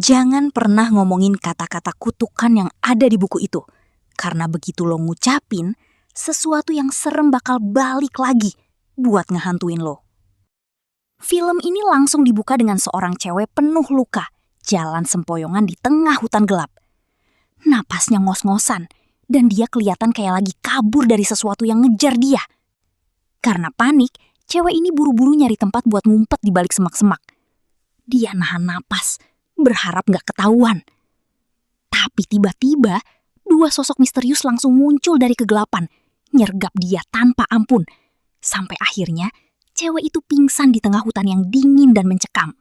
Jangan pernah ngomongin kata-kata kutukan yang ada di buku itu. Karena begitu lo ngucapin, sesuatu yang serem bakal balik lagi buat ngehantuin lo. Film ini langsung dibuka dengan seorang cewek penuh luka, jalan sempoyongan di tengah hutan gelap. Napasnya ngos-ngosan, dan dia kelihatan kayak lagi kabur dari sesuatu yang ngejar dia. Karena panik, cewek ini buru-buru nyari tempat buat ngumpet di balik semak-semak. Dia nahan napas, berharap gak ketahuan. Tapi tiba-tiba, dua sosok misterius langsung muncul dari kegelapan, nyergap dia tanpa ampun. Sampai akhirnya, cewek itu pingsan di tengah hutan yang dingin dan mencekam.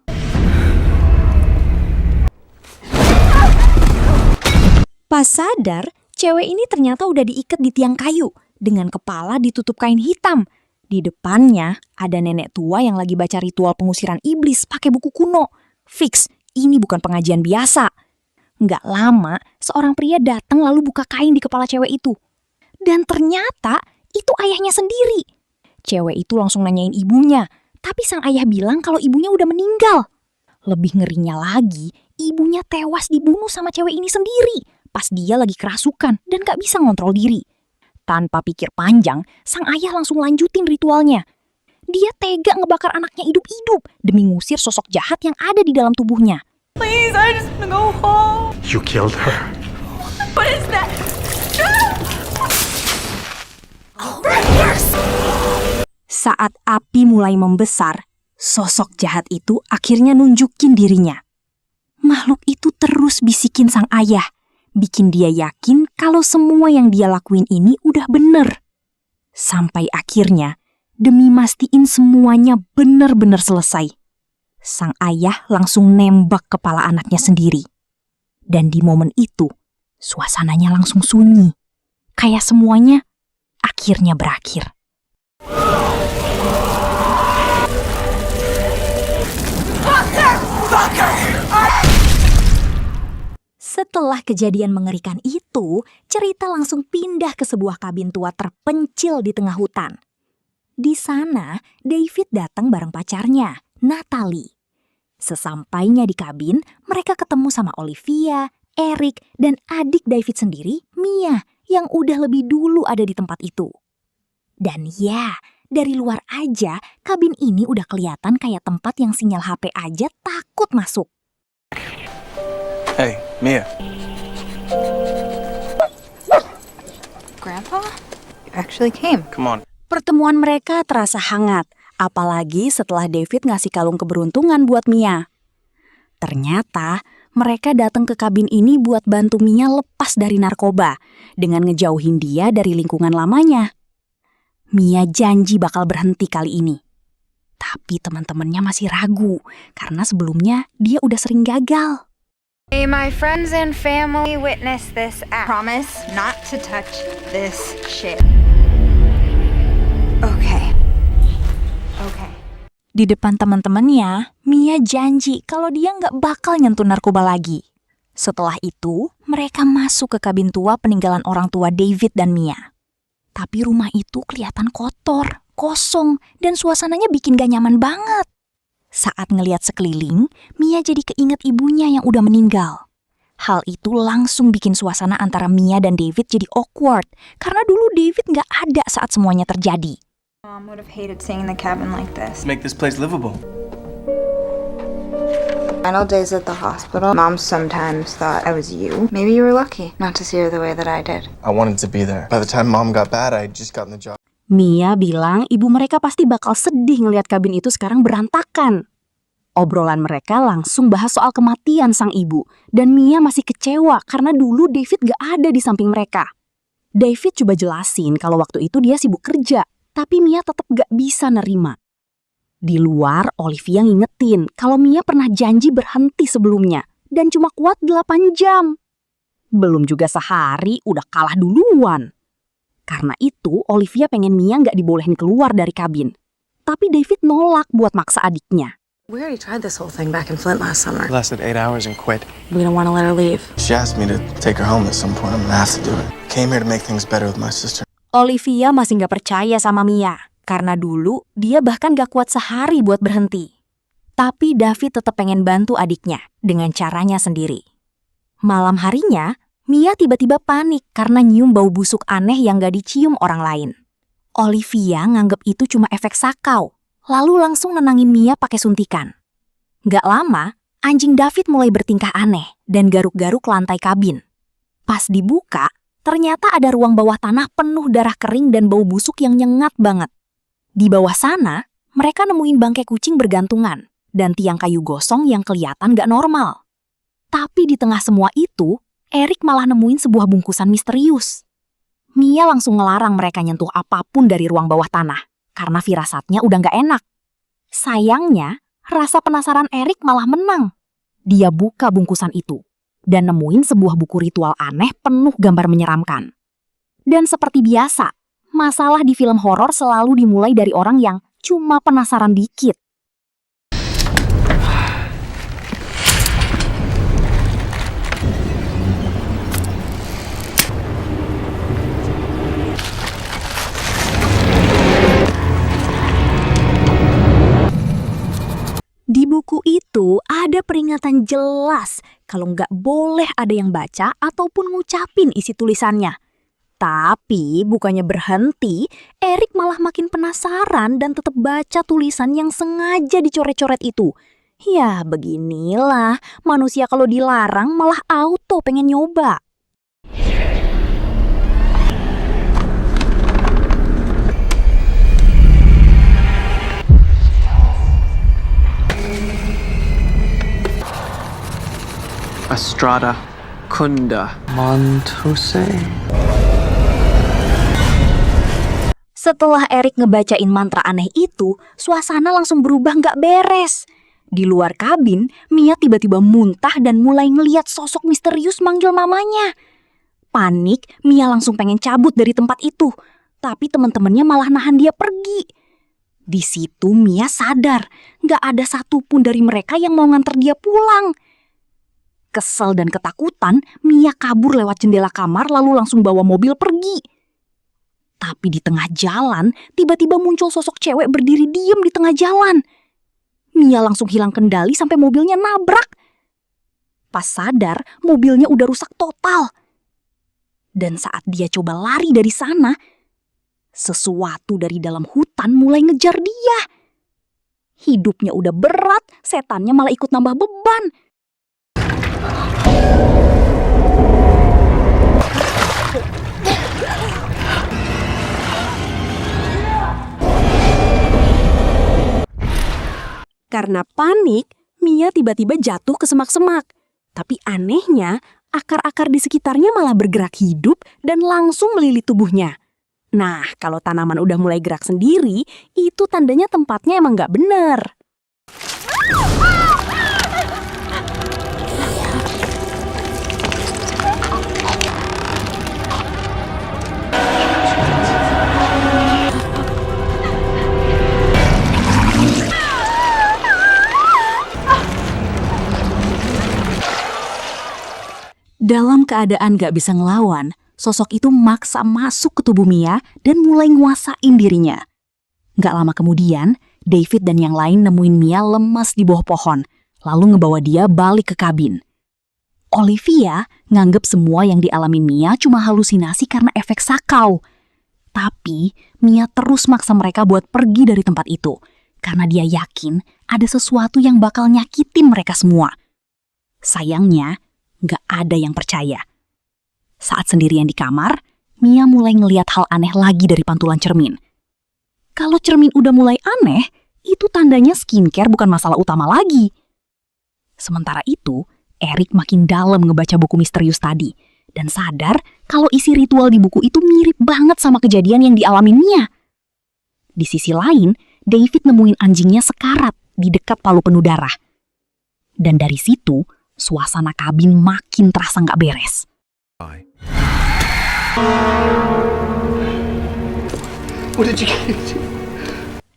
Pas sadar, cewek ini ternyata udah diikat di tiang kayu, dengan kepala ditutup kain hitam. Di depannya, ada nenek tua yang lagi baca ritual pengusiran iblis pakai buku kuno. Fix, ini bukan pengajian biasa. Nggak lama, seorang pria datang lalu buka kain di kepala cewek itu. Dan ternyata, itu ayahnya sendiri. Cewek itu langsung nanyain ibunya, tapi sang ayah bilang kalau ibunya udah meninggal. Lebih ngerinya lagi, ibunya tewas dibunuh sama cewek ini sendiri, pas dia lagi kerasukan dan gak bisa ngontrol diri. Tanpa pikir panjang, sang ayah langsung lanjutin ritualnya. Dia tega ngebakar anaknya hidup-hidup demi ngusir sosok jahat yang ada di dalam tubuhnya. Please, I just want to go home. You killed her. What is that? Saat api mulai membesar, sosok jahat itu akhirnya nunjukin dirinya. Makhluk itu terus bisikin sang ayah, bikin dia yakin kalau semua yang dia lakuin ini udah bener. Sampai akhirnya, demi mastiin semuanya bener-bener selesai, sang ayah langsung nembak kepala anaknya sendiri. Dan di momen itu, suasananya langsung sunyi. Kayak semuanya akhirnya berakhir. Setelah kejadian mengerikan itu, cerita langsung pindah ke sebuah kabin tua terpencil di tengah hutan. Di sana, David datang bareng pacarnya, Natalie. Sesampainya di kabin, mereka ketemu sama Olivia, Eric, dan adik David sendiri, Mia, yang udah lebih dulu ada di tempat itu. Dan ya, dari luar aja, kabin ini udah kelihatan kayak tempat yang sinyal HP aja takut masuk. Hey, Mia. Grandpa? You actually came. Come on. Pertemuan mereka terasa hangat, apalagi setelah David ngasih kalung keberuntungan buat Mia. Ternyata, mereka datang ke kabin ini buat bantu Mia lepas dari narkoba, dengan ngejauhin dia dari lingkungan lamanya. Mia janji bakal berhenti kali ini. Tapi teman-temannya masih ragu, karena sebelumnya dia udah sering gagal. May my friends and family witness this act. Promise not to touch this shit. Okay. Di depan teman-temannya, Mia janji kalau dia nggak bakal nyentuh narkoba lagi. Setelah itu, mereka masuk ke kabin tua peninggalan orang tua David dan Mia. Tapi rumah itu kelihatan kotor, kosong, dan suasananya bikin gak nyaman banget. Saat ngelihat sekeliling, Mia jadi keinget ibunya yang udah meninggal. Hal itu langsung bikin suasana antara Mia dan David jadi awkward, karena dulu David gak ada saat semuanya terjadi. Mom would have hated seeing the cabin like this. Make this place livable. Final days at the hospital, Mom sometimes thought I was you. Maybe you were lucky not to see her the way that I did. I wanted to be there. By the time Mom got bad, I just gotten the job. Mia bilang ibu mereka pasti bakal sedih ngelihat kabin itu sekarang berantakan. Obrolan mereka langsung bahas soal kematian sang ibu, dan Mia masih kecewa karena dulu David gak ada di samping mereka. David coba jelasin kalau waktu itu dia sibuk kerja, tapi Mia tetap gak bisa nerima. Di luar, Olivia ngingetin kalau Mia pernah janji berhenti sebelumnya, dan cuma kuat 8 jam. Belum juga sehari, udah kalah duluan. Karena itu, Olivia pengen Mia nggak dibolehin keluar dari kabin. Tapi David nolak buat maksa adiknya. We already tried this whole thing back in Flint last summer. Lasted 8 hours and quit. We don't want to let her leave. She asked me to take her home at some point. I'm gonna have to do it. Came here to make things better with my sister. Olivia masih nggak percaya sama Mia. Karena dulu, dia bahkan nggak kuat sehari buat berhenti. Tapi David tetap pengen bantu adiknya dengan caranya sendiri. Malam harinya, Mia tiba-tiba panik karena nyium bau busuk aneh yang gak dicium orang lain. Olivia nganggep itu cuma efek sakau, lalu langsung nenangin Mia pakai suntikan. Gak lama, anjing David mulai bertingkah aneh dan garuk-garuk lantai kabin. Pas dibuka, ternyata ada ruang bawah tanah penuh darah kering dan bau busuk yang nyengat banget. Di bawah sana, mereka nemuin bangkai kucing bergantungan dan tiang kayu gosong yang kelihatan gak normal. Tapi di tengah semua itu, Eric malah nemuin sebuah bungkusan misterius. Mia langsung ngelarang mereka nyentuh apapun dari ruang bawah tanah, karena firasatnya udah gak enak. Sayangnya, rasa penasaran Eric malah menang. Dia buka bungkusan itu, dan nemuin sebuah buku ritual aneh penuh gambar menyeramkan. Dan seperti biasa, masalah di film horor selalu dimulai dari orang yang cuma penasaran dikit. Di buku itu ada peringatan jelas kalau nggak boleh ada yang baca ataupun ngucapin isi tulisannya. Tapi bukannya berhenti, Eric malah makin penasaran dan tetap baca tulisan yang sengaja dicoret-coret itu. Ya beginilah, manusia kalau dilarang malah auto pengen nyoba. Estrada Kunda Montose. Setelah Eric ngebacain mantra aneh itu, suasana langsung berubah nggak beres. Di luar kabin, Mia tiba-tiba muntah dan mulai ngeliat sosok misterius manggil mamanya. Panik, Mia langsung pengen cabut dari tempat itu, tapi teman-temannya malah nahan dia pergi. Di situ Mia sadar, nggak ada satupun dari mereka yang mau nganter dia pulang. Kesel dan ketakutan, Mia kabur lewat jendela kamar lalu langsung bawa mobil pergi. Tapi di tengah jalan, tiba-tiba muncul sosok cewek berdiri diem di tengah jalan. Mia langsung hilang kendali sampai mobilnya nabrak. Pas sadar, mobilnya udah rusak total. Dan saat dia coba lari dari sana, sesuatu dari dalam hutan mulai ngejar dia. Hidupnya udah berat, setannya malah ikut nambah beban. Karena panik, Mia tiba-tiba jatuh ke semak-semak. Tapi anehnya, akar-akar di sekitarnya malah bergerak hidup dan langsung melilit tubuhnya. Nah, kalau tanaman udah mulai gerak sendiri, itu tandanya tempatnya emang nggak bener. Dalam keadaan gak bisa ngelawan, sosok itu maksa masuk ke tubuh Mia dan mulai nguasain dirinya. Gak lama kemudian, David dan yang lain nemuin Mia lemas di bawah pohon, lalu ngebawa dia balik ke kabin. Olivia nganggep semua yang dialami Mia cuma halusinasi karena efek sakau. Tapi Mia terus maksa mereka buat pergi dari tempat itu, karena dia yakin ada sesuatu yang bakal nyakitin mereka semua. Sayangnya, gak ada yang percaya. Saat sendirian di kamar, Mia mulai ngeliat hal aneh lagi dari pantulan cermin. Kalau cermin udah mulai aneh, itu tandanya skincare bukan masalah utama lagi. Sementara itu, Eric makin dalam ngebaca buku misterius tadi dan sadar kalau isi ritual di buku itu mirip banget sama kejadian yang dialami Mia. Di sisi lain, David nemuin anjingnya sekarat di dekat palu penuh darah. Dan dari situ, suasana kabin makin terasa nggak beres.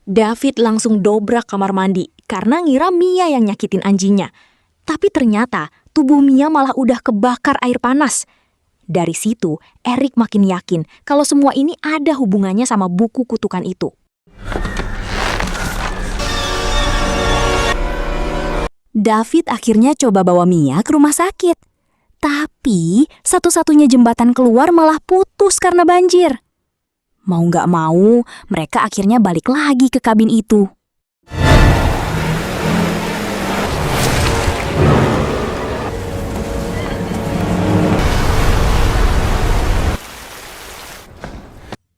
David langsung dobrak kamar mandi karena ngira Mia yang nyakitin anjingnya. Tapi ternyata tubuh Mia malah udah kebakar air panas. Dari situ, Eric makin yakin kalau semua ini ada hubungannya sama buku kutukan itu. David akhirnya coba bawa Mia ke rumah sakit. Tapi satu-satunya jembatan keluar malah putus karena banjir. Mau nggak mau, mereka akhirnya balik lagi ke kabin itu.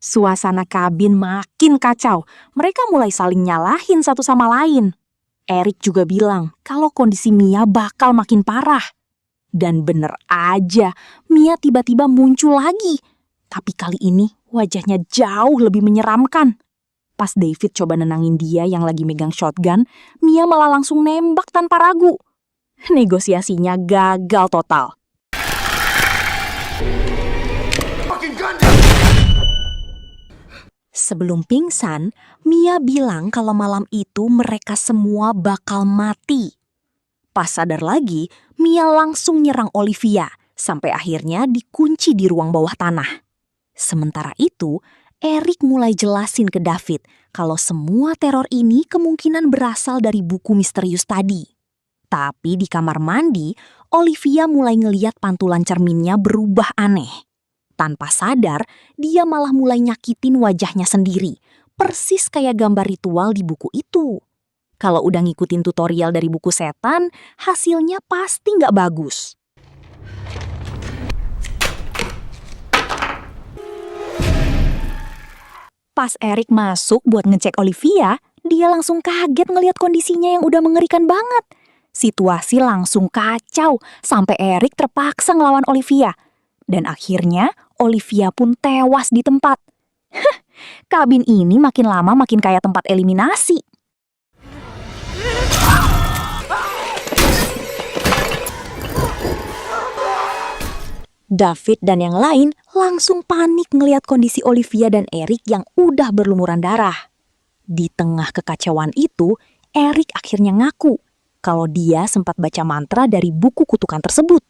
Suasana kabin makin kacau. Mereka mulai saling nyalahin satu sama lain. Eric juga bilang kalau kondisi Mia bakal makin parah. Dan bener aja, Mia tiba-tiba muncul lagi. Tapi kali ini wajahnya jauh lebih menyeramkan. Pas David coba nenangin dia yang lagi megang shotgun, Mia malah langsung nembak tanpa ragu. Negosiasinya gagal total. Sebelum pingsan, Mia bilang kalau malam itu mereka semua bakal mati. Pas sadar lagi, Mia langsung nyerang Olivia, sampai akhirnya dikunci di ruang bawah tanah. Sementara itu, Eric mulai jelasin ke David kalau semua teror ini kemungkinan berasal dari buku misterius tadi. Tapi di kamar mandi, Olivia mulai ngeliat pantulan cerminnya berubah aneh. Tanpa sadar, dia malah mulai nyakitin wajahnya sendiri, persis kayak gambar ritual di buku itu. Kalau udah ngikutin tutorial dari buku setan, hasilnya pasti nggak bagus. Pas Eric masuk buat ngecek Olivia, dia langsung kaget ngelihat kondisinya yang udah mengerikan banget. Situasi langsung kacau, sampai Eric terpaksa ngelawan Olivia. Dan akhirnya, Olivia pun tewas di tempat. Kabin ini makin lama makin kayak tempat eliminasi. David dan yang lain langsung panik ngelihat kondisi Olivia dan Eric yang udah berlumuran darah. Di tengah kekacauan itu, Eric akhirnya ngaku kalau dia sempat baca mantra dari buku kutukan tersebut.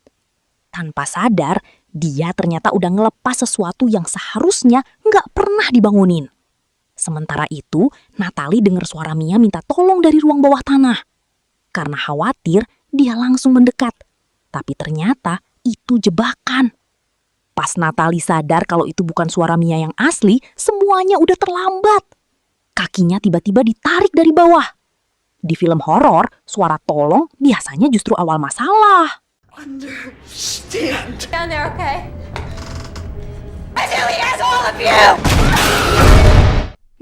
Tanpa sadar, dia ternyata udah ngelepas sesuatu yang seharusnya nggak pernah dibangunin. Sementara itu, Natalie dengar suara Mia minta tolong dari ruang bawah tanah. Karena khawatir, dia langsung mendekat. Tapi ternyata itu jebakan. Pas Natalie sadar kalau itu bukan suara Mia yang asli, semuanya udah terlambat. Kakinya tiba-tiba ditarik dari bawah. Di film horor, suara tolong biasanya justru awal masalah. Down there, okay? I do yes, all of you!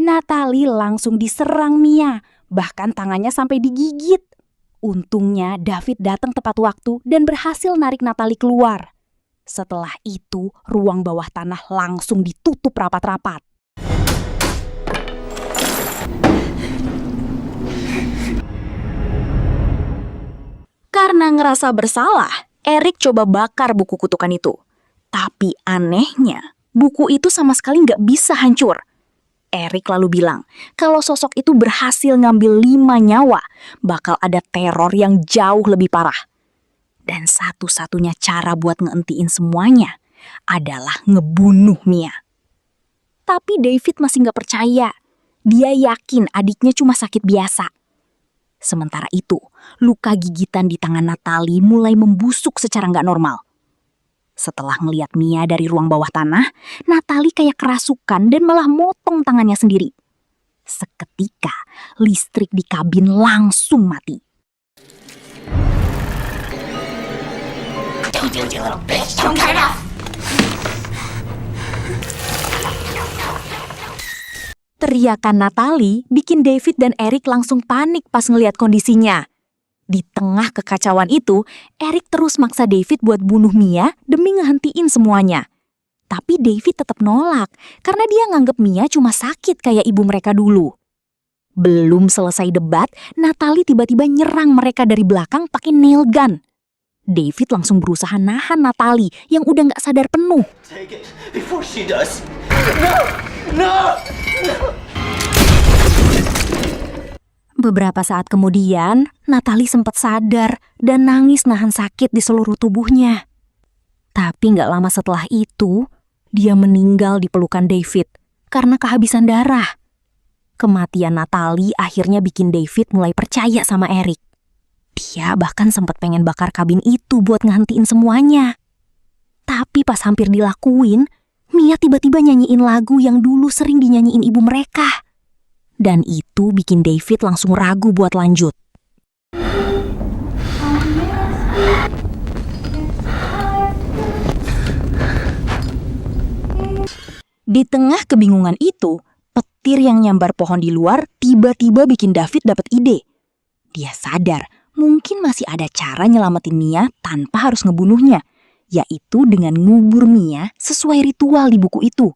Natalie langsung diserang Mia, bahkan tangannya sampai digigit. Untungnya David datang tepat waktu dan berhasil narik Natalie keluar. Setelah itu, ruang bawah tanah langsung ditutup rapat-rapat. Karena ngerasa bersalah, Eric coba bakar buku kutukan itu. Tapi anehnya, buku itu sama sekali nggak bisa hancur. Eric lalu bilang, kalau sosok itu berhasil ngambil 5 nyawa, bakal ada teror yang jauh lebih parah. Dan satu-satunya cara buat ngehentiin semuanya adalah ngebunuh Mia. Tapi David masih nggak percaya. Dia yakin adiknya cuma sakit biasa. Sementara itu, luka gigitan di tangan Natalie mulai membusuk secara nggak normal. Setelah ngelihat Mia dari ruang bawah tanah, Natalie kayak kerasukan dan malah motong tangannya sendiri. Seketika, listrik di kabin langsung mati. Don't do it, you little bitch! Don't cut it off! Teriakan Natalie bikin David dan Eric langsung panik pas ngelihat kondisinya. Di tengah kekacauan itu, Eric terus maksa David buat bunuh Mia demi ngehentiin semuanya. Tapi David tetap nolak karena dia nganggep Mia cuma sakit kayak ibu mereka dulu. Belum selesai debat, Natalie tiba-tiba nyerang mereka dari belakang pakai nail gun. David langsung berusaha nahan Natalie yang udah gak sadar penuh. Take it before she does. No! No! Beberapa saat kemudian, Natalie sempat sadar dan nangis nahan sakit di seluruh tubuhnya. Tapi gak lama setelah itu, dia meninggal di pelukan David karena kehabisan darah. Kematian Natalie akhirnya bikin David mulai percaya sama Eric. Dia bahkan sempat pengen bakar kabin itu buat ngehentiin semuanya. Tapi pas hampir dilakuin, Mia tiba-tiba nyanyiin lagu yang dulu sering dinyanyiin ibu mereka. Dan itu bikin David langsung ragu buat lanjut. Di tengah kebingungan itu, petir yang nyambar pohon di luar tiba-tiba bikin David dapat ide. Dia sadar mungkin masih ada cara nyelamatin Mia tanpa harus ngebunuhnya, yaitu dengan ngubur Mia sesuai ritual di buku itu.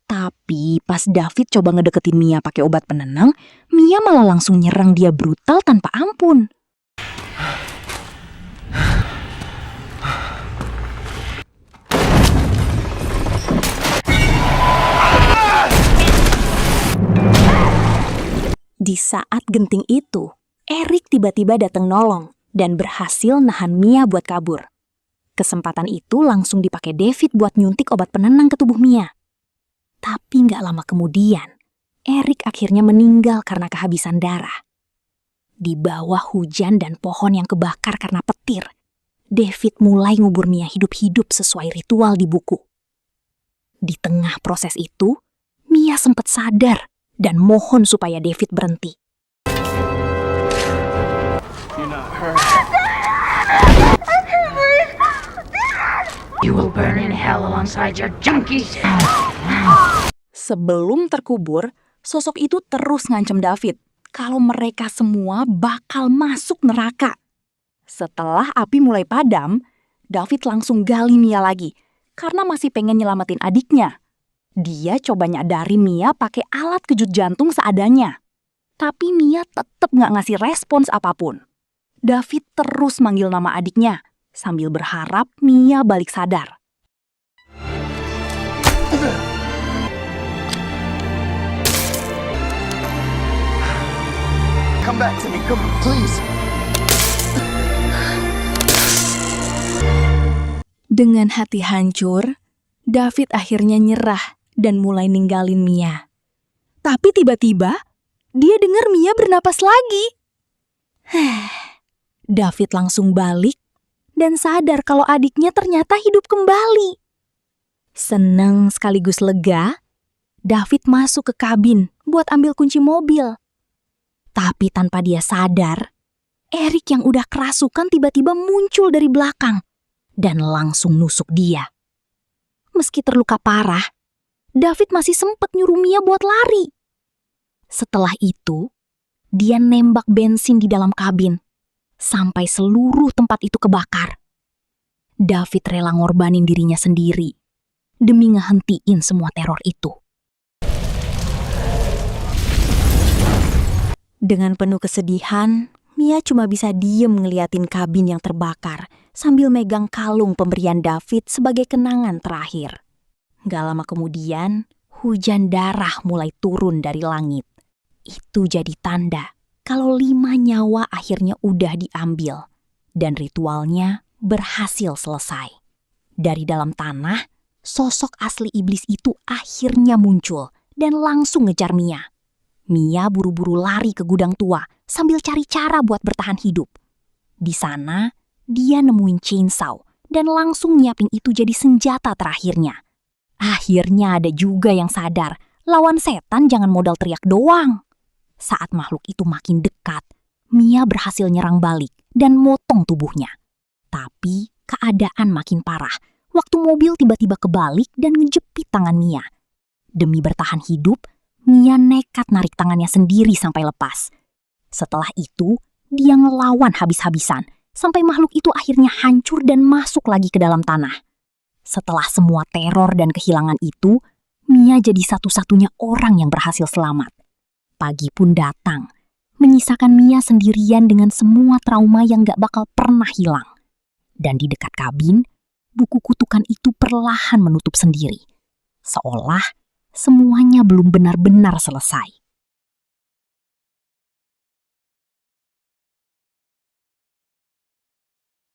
Tapi pas David coba ngedeketin Mia pakai obat penenang, Mia malah langsung nyerang dia brutal tanpa ampun. Di saat genting itu, Eric tiba-tiba datang nolong dan berhasil nahan Mia buat kabur. Kesempatan itu langsung dipakai David buat nyuntik obat penenang ke tubuh Mia. Tapi nggak lama kemudian, Eric akhirnya meninggal karena kehabisan darah. Di bawah hujan dan pohon yang kebakar karena petir, David mulai ngubur Mia hidup-hidup sesuai ritual di buku. Di tengah proses itu, Mia sempat sadar dan mohon supaya David berhenti. You will burn in hell alongside your junkies. Sebelum terkubur, sosok itu terus ngancam David kalau mereka semua bakal masuk neraka. Setelah api mulai padam, David langsung gali Mia lagi karena masih pengen nyelamatin adiknya. Dia coba nyadari Mia pakai alat kejut jantung seadanya. Tapi Mia tetap nggak ngasih respons apapun. David terus manggil nama adiknya sambil berharap Mia balik sadar. Come back to me, come on, please. Dengan hati hancur, David akhirnya nyerah dan mulai ninggalin Mia. Tapi tiba-tiba, dia dengar Mia bernapas lagi. David langsung balik dan sadar kalau adiknya ternyata hidup kembali. Seneng sekaligus lega, David masuk ke kabin buat ambil kunci mobil. Tapi tanpa dia sadar, Eric yang udah kerasukan tiba-tiba muncul dari belakang dan langsung nusuk dia. Meski terluka parah, David masih sempat nyuruh Mia buat lari. Setelah itu, dia nembak bensin di dalam kabin sampai seluruh tempat itu kebakar. David rela ngorbanin dirinya sendiri demi ngehentiin semua teror itu. Dengan penuh kesedihan, Mia cuma bisa diem ngeliatin kabin yang terbakar sambil megang kalung pemberian David sebagai kenangan terakhir. Gak lama kemudian, hujan darah mulai turun dari langit. Itu jadi tanda kalau 5 nyawa akhirnya udah diambil dan ritualnya berhasil selesai. Dari dalam tanah, sosok asli iblis itu akhirnya muncul dan langsung ngejar Mia. Mia buru-buru lari ke gudang tua sambil cari cara buat bertahan hidup. Di sana, dia nemuin chainsaw dan langsung nyiapin itu jadi senjata terakhirnya. Akhirnya ada juga yang sadar, lawan setan jangan modal teriak doang. Saat makhluk itu makin dekat, Mia berhasil nyerang balik dan motong tubuhnya. Tapi keadaan makin parah waktu mobil tiba-tiba kebalik dan ngejepit tangan Mia. Demi bertahan hidup, Mia nekat narik tangannya sendiri sampai lepas. Setelah itu, dia ngelawan habis-habisan sampai makhluk itu akhirnya hancur dan masuk lagi ke dalam tanah. Setelah semua teror dan kehilangan itu, Mia jadi satu-satunya orang yang berhasil selamat. Pagi pun datang, menyisakan Mia sendirian dengan semua trauma yang gak bakal pernah hilang. Dan di dekat kabin, buku kutukan itu perlahan menutup sendiri. Seolah semuanya belum benar-benar selesai.